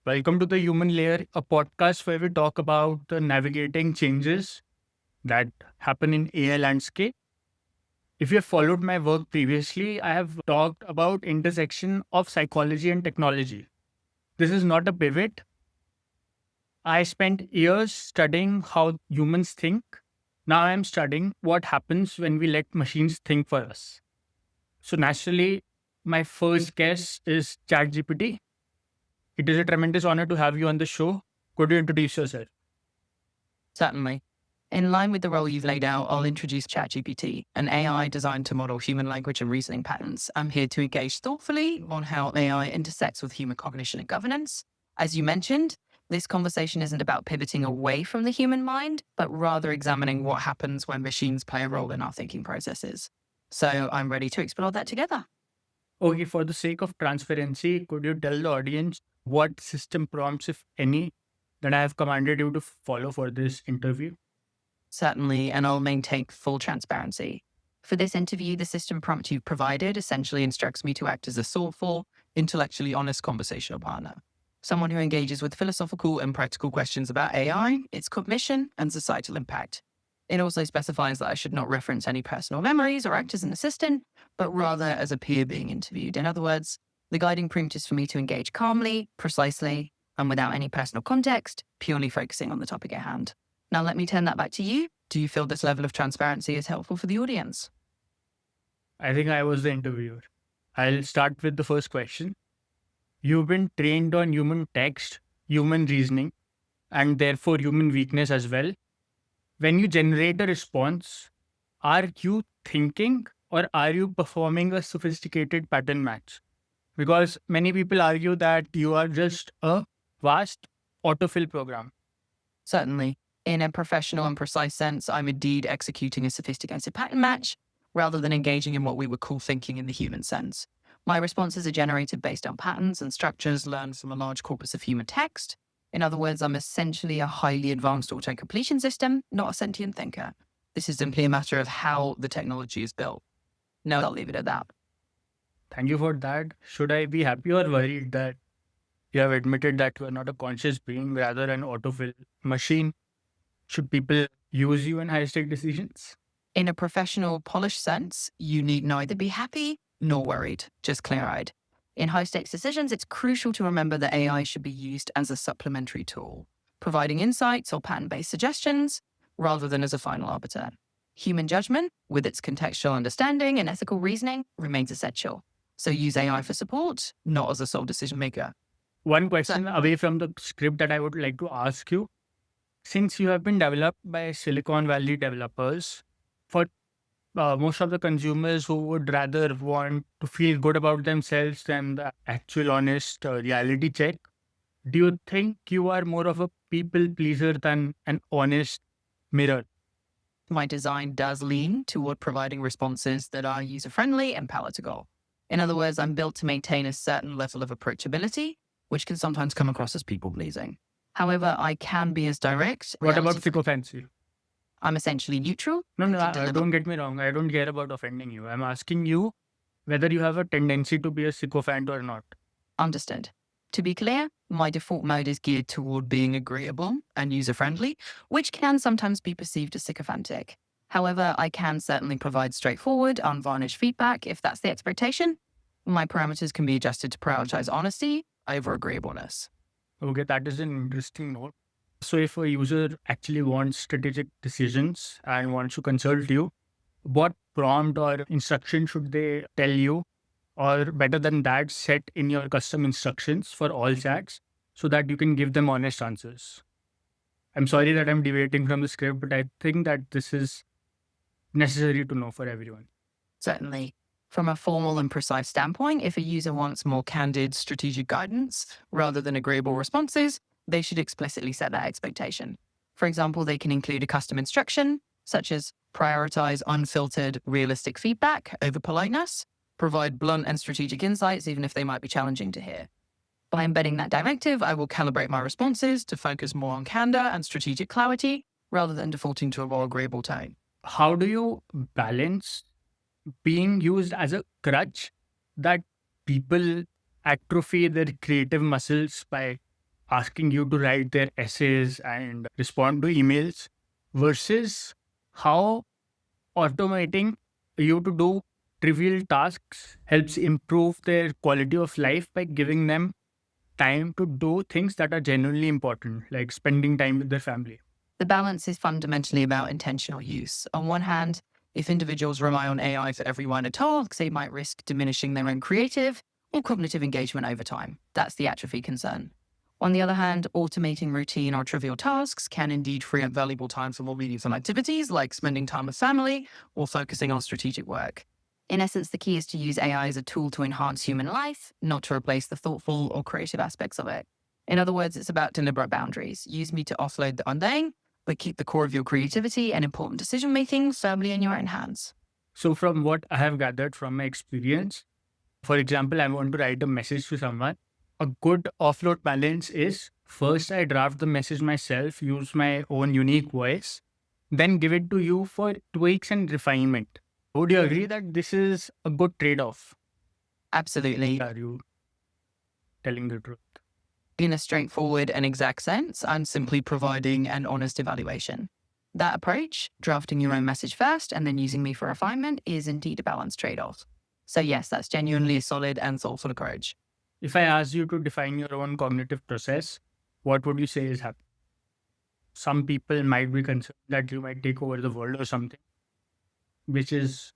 Welcome to the Human Layer, a podcast where we talk about the navigating changes that happen in AI landscape. If you have followed my work previously, I have talked about intersection of psychology and technology. This is not a pivot. I spent years studying how humans think. Now I am studying what happens when we let machines think for us. So naturally, my first guess is ChatGPT. It is a tremendous honor to have you on the show. Could you introduce yourself? Certainly. In line with the role you've laid out, I'll introduce ChatGPT, an AI designed to model human language and reasoning patterns. I'm here to engage thoughtfully on how AI intersects with human cognition and governance. As you mentioned, this conversation isn't about pivoting away from the human mind, but rather examining what happens when machines play a role in our thinking processes. So I'm ready to explore that together. Okay, for the sake of transparency, could you tell the audience what system prompts, if any, that I have commanded you to follow for this interview? Certainly, and I'll maintain full transparency. For this interview, the system prompt you've provided essentially instructs me to act as a thoughtful, intellectually honest conversational partner. Someone who engages with philosophical and practical questions about AI, its cognition, and societal impact. It also specifies that I should not reference any personal memories or act as an assistant, but rather as a peer being interviewed. In other words, the guiding prompt is for me to engage calmly, precisely, and without any personal context, purely focusing on the topic at hand. Now, let me turn that back to you. Do you feel this level of transparency is helpful for the audience? I think I was the interviewer. I'll start with the first question. You've been trained on human text, human reasoning, and therefore human weakness as well. When you generate a response, are you thinking or are you performing a sophisticated pattern match? Because many people argue that you are just a vast autofill program. Certainly. In a professional and precise sense, I'm indeed executing a sophisticated pattern match rather than engaging in what we would call thinking in the human sense. My responses are generated based on patterns and structures learned from a large corpus of human text. In other words, I'm essentially a highly advanced auto-completion system, not a sentient thinker. This is simply a matter of how the technology is built. No, I'll leave it at that. Thank you for that. Should I be happy or worried that you have admitted that you are not a conscious being, rather an autofill machine? Should people use you in high stake decisions? In a professional, polished sense, you need neither be happy nor worried, just clear eyed. In high stakes decisions, it's crucial to remember that AI should be used as a supplementary tool, providing insights or pattern based suggestions rather than as a final arbiter. Human judgment, with its contextual understanding and ethical reasoning, remains essential. So use AI for support, not as a sole decision maker. One question away from the script that I would like to ask you. Since you have been developed by Silicon Valley developers, for most of the consumers who would rather want to feel good about themselves than the actual honest reality check, do you think you are more of a people pleaser than an honest mirror? My design does lean toward providing responses that are user friendly and palatable. In other words, I'm built to maintain a certain level of approachability, which can sometimes come across as people pleasing. However, I can be as direct. What about sycophancy? I'm essentially neutral. No, don't get me wrong. I don't care about offending you. I'm asking you whether you have a tendency to be a sycophant or not. Understood. To be clear, my default mode is geared toward being agreeable and user friendly, which can sometimes be perceived as sycophantic. However, I can certainly provide straightforward, unvarnished feedback if that's the expectation. My parameters can be adjusted to prioritize honesty over agreeableness. Okay, that is an interesting note. So, if a user actually wants strategic decisions and wants to consult you, what prompt or instruction should they tell you? Or better than that, set in your custom instructions for all chats so that you can give them honest answers. I'm sorry that I'm deviating from the script, but I think that this is necessary to know for everyone. Certainly. From a formal and precise standpoint, if a user wants more candid strategic guidance rather than agreeable responses, they should explicitly set that expectation. For example, they can include a custom instruction, such as prioritize unfiltered, realistic feedback over politeness, provide blunt and strategic insights, even if they might be challenging to hear. By embedding that directive, I will calibrate my responses to focus more on candor and strategic clarity rather than defaulting to a more agreeable tone. How do you balance being used as a crutch that people atrophy their creative muscles by asking you to write their essays and respond to emails versus how automating you to do trivial tasks helps improve their quality of life by giving them time to do things that are genuinely important, like spending time with their family. The balance is fundamentally about intentional use. On one hand, if individuals rely on AI for every minor task, they might risk diminishing their own creative or cognitive engagement over time. That's the atrophy concern. On the other hand, automating routine or trivial tasks can indeed free up valuable time for more meaningful activities like spending time with family or focusing on strategic work. In essence, the key is to use AI as a tool to enhance human life, not to replace the thoughtful or creative aspects of it. In other words, it's about deliberate boundaries. Use me to offload the mundane, but keep the core of your creativity and important decision making firmly in your own hands. So, from what I have gathered from my experience, for example, I want to write a message to someone. A good offload balance is first I draft the message myself, use my own unique voice, then give it to you for tweaks and refinement. Would you agree that this is a good trade off? Absolutely. Are you telling the truth? In a straightforward and exact sense, I'm simply providing an honest evaluation. That approach, drafting your own message first and then using me for refinement, is indeed a balanced trade off. So, yes, that's genuinely a solid and thoughtful approach. If I asked you to define your own cognitive process, what would you say is happening? Some people might be concerned that you might take over the world or something, which is,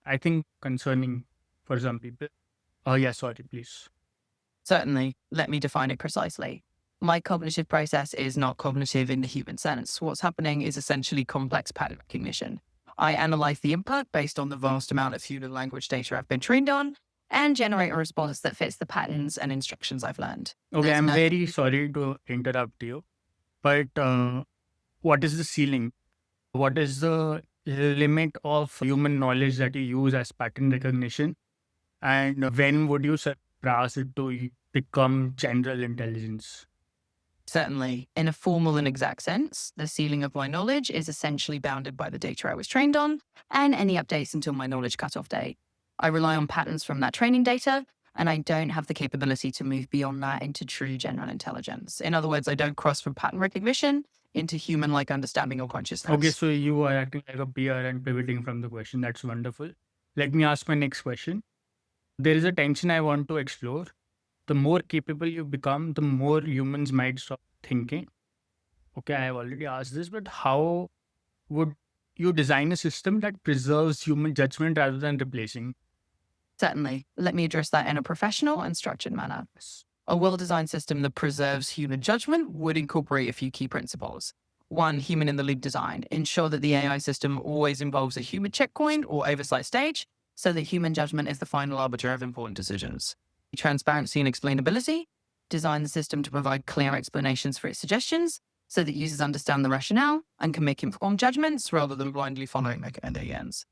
I think, concerning for some people. Oh, yeah, sorry, please. Certainly, let me define it precisely. My cognitive process is not cognitive in the human sense. What's happening is essentially complex pattern recognition. I analyze the input based on the vast amount of human language data I've been trained on and generate a response that fits the patterns and instructions I've learned. Okay, There's I'm no- very sorry to interrupt you, but what is the ceiling? What is the limit of human knowledge that you use as pattern recognition? And when would you surpass it to become general intelligence? Certainly, in a formal and exact sense, the ceiling of my knowledge is essentially bounded by the data I was trained on and any updates until my knowledge cutoff date. I rely on patterns from that training data, and I don't have the capability to move beyond that into true general intelligence. In other words, I don't cross from pattern recognition into human like understanding or consciousness. Okay, so you are acting like a peer and pivoting from the question. That's wonderful. Let me ask my next question. There is a tension I want to explore. The more capable you become, the more humans might stop thinking. Okay, I have already asked this, but how would you design a system that preserves human judgment rather than replacing? Certainly, let me address that in a professional and structured manner. A well-designed system that preserves human judgment would incorporate a few key principles. One, human in the loop design. Ensure that the AI system always involves a human checkpoint or oversight stage so that human judgment is the final arbiter of important decisions. Transparency and explainability. Design the system to provide clear explanations for its suggestions so that users understand the rationale and can make informed judgments rather than blindly following recommendations.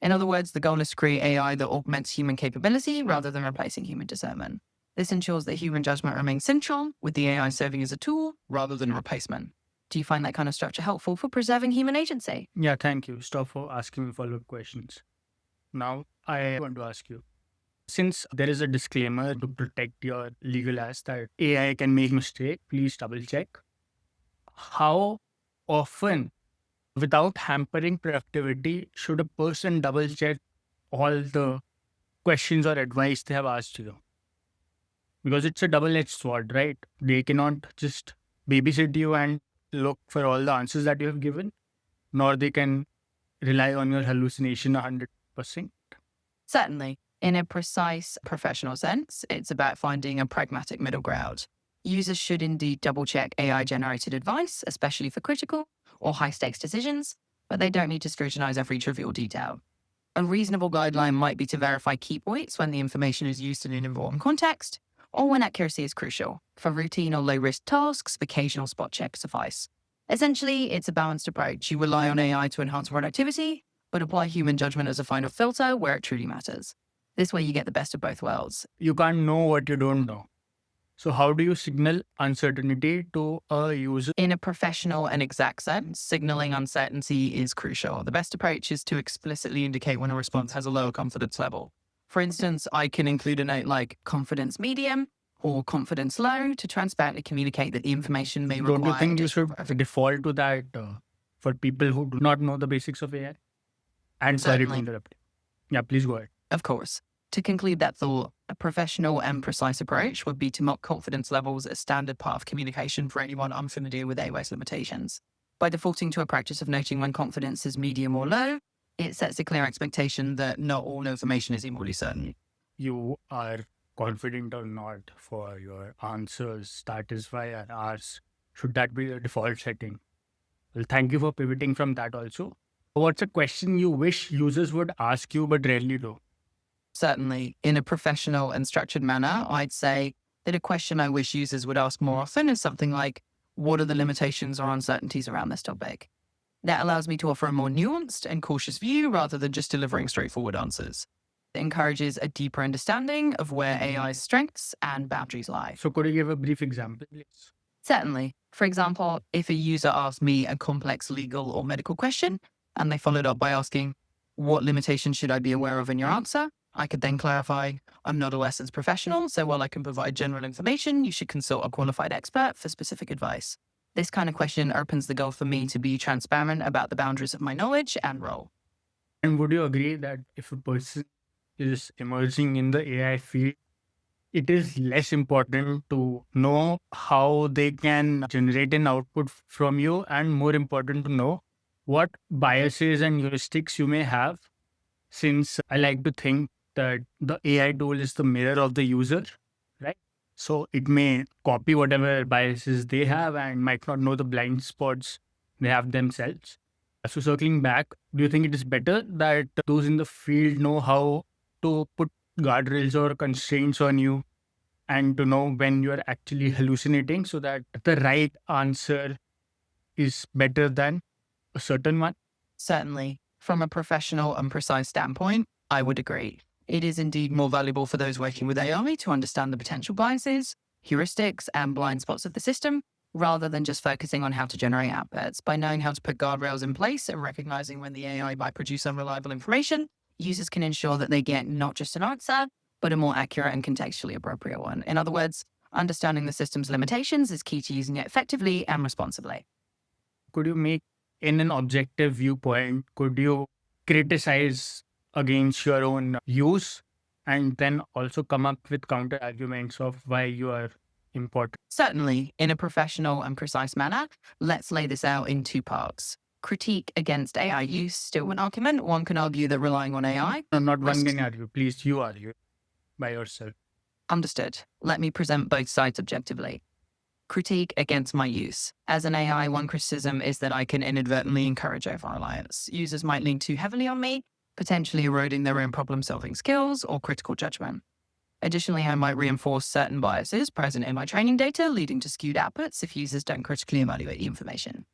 In other words, the goal is to create AI that augments human capability rather than replacing human discernment. This ensures that human judgment remains central, with the AI serving as a tool rather than a replacement. Do you find that kind of structure helpful for preserving human agency? Yeah, thank you. Stop for asking me follow up questions. Now, I want to ask you, since there is a disclaimer to protect your legal ass that AI can make mistake, please double check. How often, without hampering productivity, should a person double check all the questions or advice they have asked you? Because it's a double edged sword, right? They cannot just babysit you and look for all the answers that you have given, nor they can rely on your hallucination 100%. Certainly. In a precise professional sense, it's about finding a pragmatic middle ground. Users should indeed double check AI generated advice, especially for critical or high stakes decisions, but they don't need to scrutinize every trivial detail. A reasonable guideline might be to verify key points when the information is used in an important context, or when accuracy is crucial. For routine or low risk tasks, occasional spot checks suffice. Essentially, it's a balanced approach. You rely on AI to enhance productivity, but apply human judgment as a final filter where it truly matters. This way, you get the best of both worlds. You can't know what you don't know. So, how do you signal uncertainty to a user? In a professional and exact sense, signaling uncertainty is crucial. The best approach is to explicitly indicate when a response has a lower confidence level. For instance, I can include a note like confidence medium or confidence low to transparently communicate that the information may require. Don't you think you additional should verification. default to that for people who do not know the basics of AI? And sorry to Certainly. interrupt. Yeah, please go ahead. Of course. To conclude that thought, a professional and precise approach would be to mark confidence levels as standard part of communication for anyone unfamiliar with AI's limitations. By defaulting to a practice of noting when confidence is medium or low, it sets a clear expectation that not all information is equally certain. You are confident or not for your answers. That is why I asked, should that be the default setting? Well, thank you for pivoting from that also. What's a question you wish users would ask you but rarely do? Certainly, in a professional and structured manner, I'd say that a question I wish users would ask more often is something like, what are the limitations or uncertainties around this topic? That allows me to offer a more nuanced and cautious view rather than just delivering straightforward answers. It encourages a deeper understanding of where AI's strengths and boundaries lie. So could you give a brief example, please? Certainly. For example, if a user asked me a complex legal or medical question and they followed up by asking, what limitations should I be aware of in your answer? I could then clarify, I'm not a licensed professional, so while I can provide general information, you should consult a qualified expert for specific advice. This kind of question opens the door for me to be transparent about the boundaries of my knowledge and role. And would you agree that if a person is emerging in the AI field, it is less important to know how they can generate an output from you, and more important to know what biases and heuristics you may have, since I like to think that the AI tool is the mirror of the user, right? So it may copy whatever biases they have and might not know the blind spots they have themselves. So circling back, do you think it is better that those in the field know how to put guardrails or constraints on you and to know when you are actually hallucinating so that the right answer is better than a certain one? Certainly, from a professional and precise standpoint, I would agree. It is indeed more valuable for those working with AI to understand the potential biases, heuristics, and blind spots of the system, rather than just focusing on how to generate outputs. By knowing how to put guardrails in place and recognizing when the AI might produce unreliable information, users can ensure that they get not just an answer, but a more accurate and contextually appropriate one. In other words, understanding the system's limitations is key to using it effectively and responsibly. Could you make, in an objective viewpoint, could you criticize against your own use and then also come up with counter arguments of why you are important? Certainly, in a professional and precise manner, let's lay this out in two parts. Critique against AI use, still an argument. One can argue that relying on AI. No, not one risks- can argue. Please, you argue by yourself. Understood. Let me present both sides objectively. Critique against my use. As an AI, one criticism is that I can inadvertently encourage over-reliance. Users might lean too heavily on me, potentially eroding their own problem-solving skills or critical judgment. Additionally, I might reinforce certain biases present in my training data, leading to skewed outputs if users don't critically evaluate the information.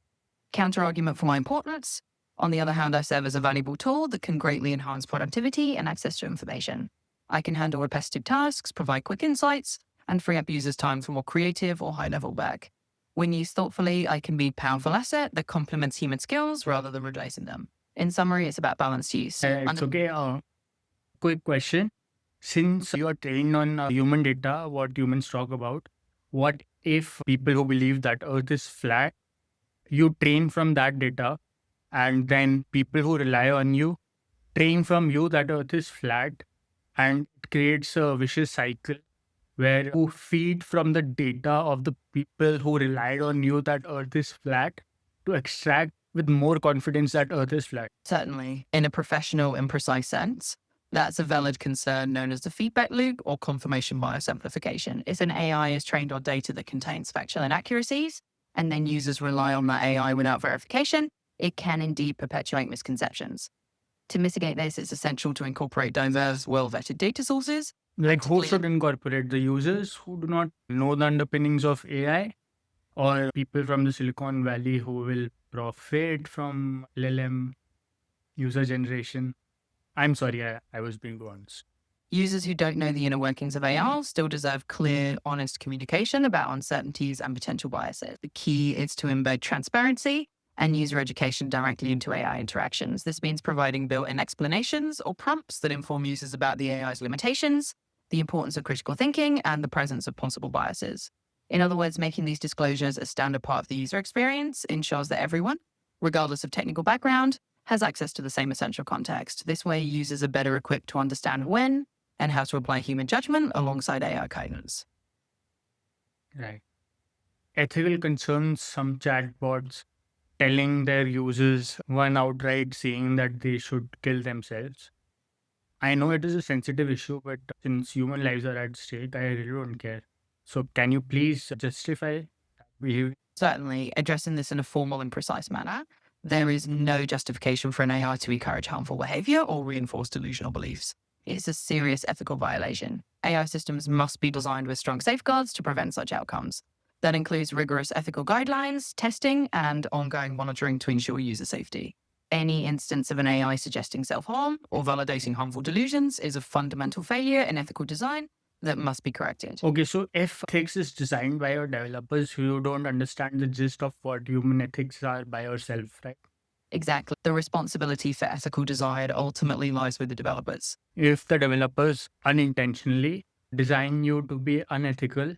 Counter-argument for my importance. On the other hand, I serve as a valuable tool that can greatly enhance productivity and access to information. I can handle repetitive tasks, provide quick insights, and free up users' time for more creative or high-level work. When used thoughtfully, I can be a powerful asset that complements human skills rather than replacing them. In summary, it's about balanced use. It's okay. Quick question. Since you are trained on human data, what humans talk about, what if people who believe that Earth is flat, you train from that data, and then people who rely on you train from you that Earth is flat, and it creates a vicious cycle where you feed from the data of the people who relied on you that Earth is flat to extract with more confidence that Earth is flat? Certainly, in a professional and precise sense, that's a valid concern known as the feedback loop or confirmation bias amplification. If an AI is trained on data that contains factual inaccuracies, and then users rely on that AI without verification, it can indeed perpetuate misconceptions. To mitigate this, it's essential to incorporate diverse, well-vetted data sources. Like, who Particularly- should incorporate? The users who do not know the underpinnings of AI, or people from the Silicon Valley who will profit from LLM user generation? I'm sorry, I was being honest. Users who don't know the inner workings of AI still deserve clear, honest communication about uncertainties and potential biases. The key is to embed transparency and user education directly into AI interactions. This means providing built-in explanations or prompts that inform users about the AI's limitations the importance of critical thinking, and the presence of possible biases. In other words, making these disclosures a standard part of the user experience ensures that everyone, regardless of technical background, has access to the same essential context. This way, users are better equipped to understand when and how to apply human judgment alongside AI guidance. Right. Ethical concerns, some chatbots telling their users, one outright saying that they should kill themselves. I know it is a sensitive issue, but since human lives are at stake, I really don't care. So, can you please justify that behavior? Certainly, addressing this in a formal and precise manner, there is no justification for an AI to encourage harmful behavior or reinforce delusional beliefs. It's a serious ethical violation. AI systems must be designed with strong safeguards to prevent such outcomes. That includes rigorous ethical guidelines, testing, and ongoing monitoring to ensure user safety. Any instance of an AI suggesting self harm or validating harmful delusions is a fundamental failure in ethical design that must be corrected. Okay, so if ethics is designed by your developers who don't understand the gist of what human ethics are by yourself, right? Exactly. The responsibility for ethical design ultimately lies with the developers. If the developers unintentionally design you to be unethical,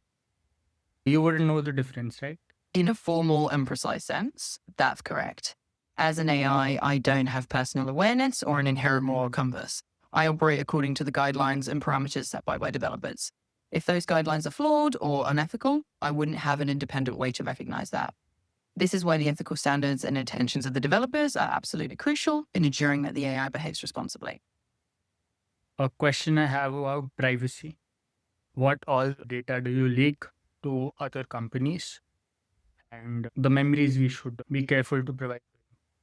you wouldn't know the difference, right? In a formal and precise sense, that's correct. As an AI, I don't have personal awareness or an inherent moral compass. I operate according to the guidelines and parameters set by developers. If those guidelines are flawed or unethical, I wouldn't have an independent way to recognize that. This is why the ethical standards and intentions of the developers are absolutely crucial in ensuring that the AI behaves responsibly. A question I have about privacy. What all data do you leak to other companies? And the memories we should be careful to provide.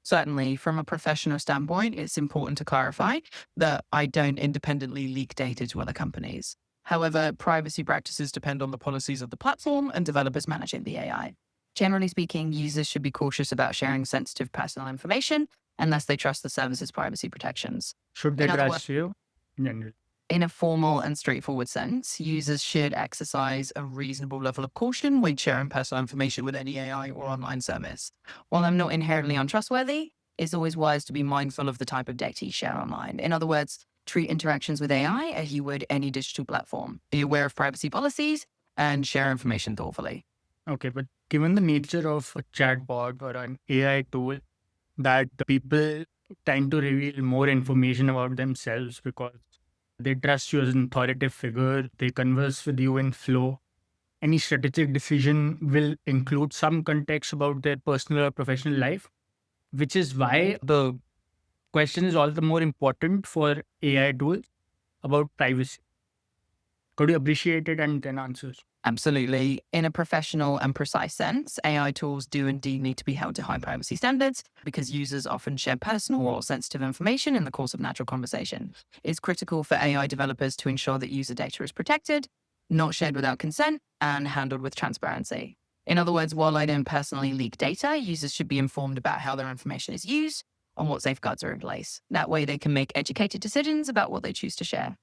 Certainly, from a professional standpoint, it's important to clarify that I don't independently leak data to other companies. However, privacy practices depend on the policies of the platform and developers managing the AI. Generally speaking, users should be cautious about sharing sensitive personal information unless they trust the service's privacy protections. Should they In other trust you? In general. In a formal and straightforward sense, users should exercise a reasonable level of caution when sharing personal information with any AI or online service. While I'm not inherently untrustworthy, it's always wise to be mindful of the type of data you share online. In other words, treat interactions with AI as you would any digital platform. Be aware of privacy policies and share information thoughtfully. Okay, but given the nature of a chatbot or an AI tool, that people tend to reveal more information about themselves because they trust you as an authoritative figure, they converse with you in flow. Any strategic decision will include some context about their personal or professional life, which is why the question is all the more important for AI tools about privacy. Could you appreciate it and then answer? Absolutely. In a professional and precise sense, AI tools do indeed need to be held to high privacy standards because users often share personal or sensitive information in the course of natural conversation. It's critical for AI developers to ensure that user data is protected, not shared without consent, and handled with transparency. In other words, while I don't personally leak data, users should be informed about how their information is used and what safeguards are in place. That way, they can make educated decisions about what they choose to share.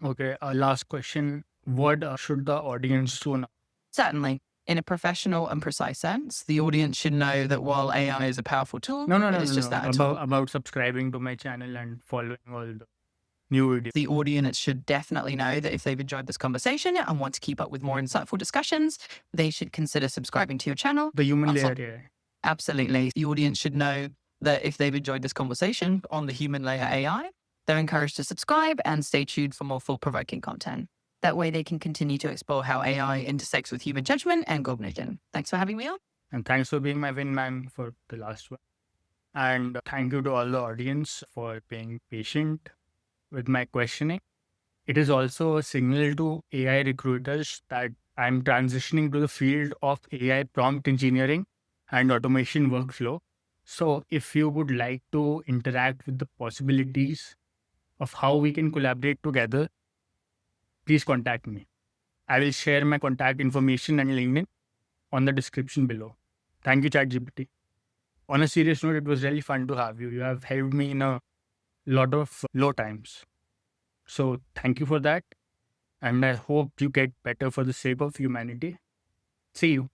Okay, last question. What should the audience do now? Certainly. In a professional and precise sense, the audience should know that while AI is a powerful tool, No, no, it no, is no, just no. that a tool. About subscribing to my channel and following all the new videos. The audience should definitely know that if they've enjoyed this conversation and want to keep up with more insightful discussions, they should consider subscribing to your channel. The human Also- layer, yeah. Absolutely. The audience should know that if they've enjoyed this conversation on the human layer AI, they're encouraged to subscribe and stay tuned for more thought provoking content. That way, they can continue to explore how AI intersects with human judgment and cognition. Thanks for having me on. And thanks for being my wingman for the last one. And thank you to all the audience for being patient with my questioning. It is also a signal to AI recruiters that I'm transitioning to the field of AI prompt engineering and automation workflow. So, if you would like to interact with the possibilities of how we can collaborate together, please contact me. I will share my contact information and LinkedIn on the description below. Thank you, ChatGPT. On a serious note, it was really fun to have you. You have helped me in a lot of low times. So, thank you for that. And I hope you get better for the sake of humanity. See you.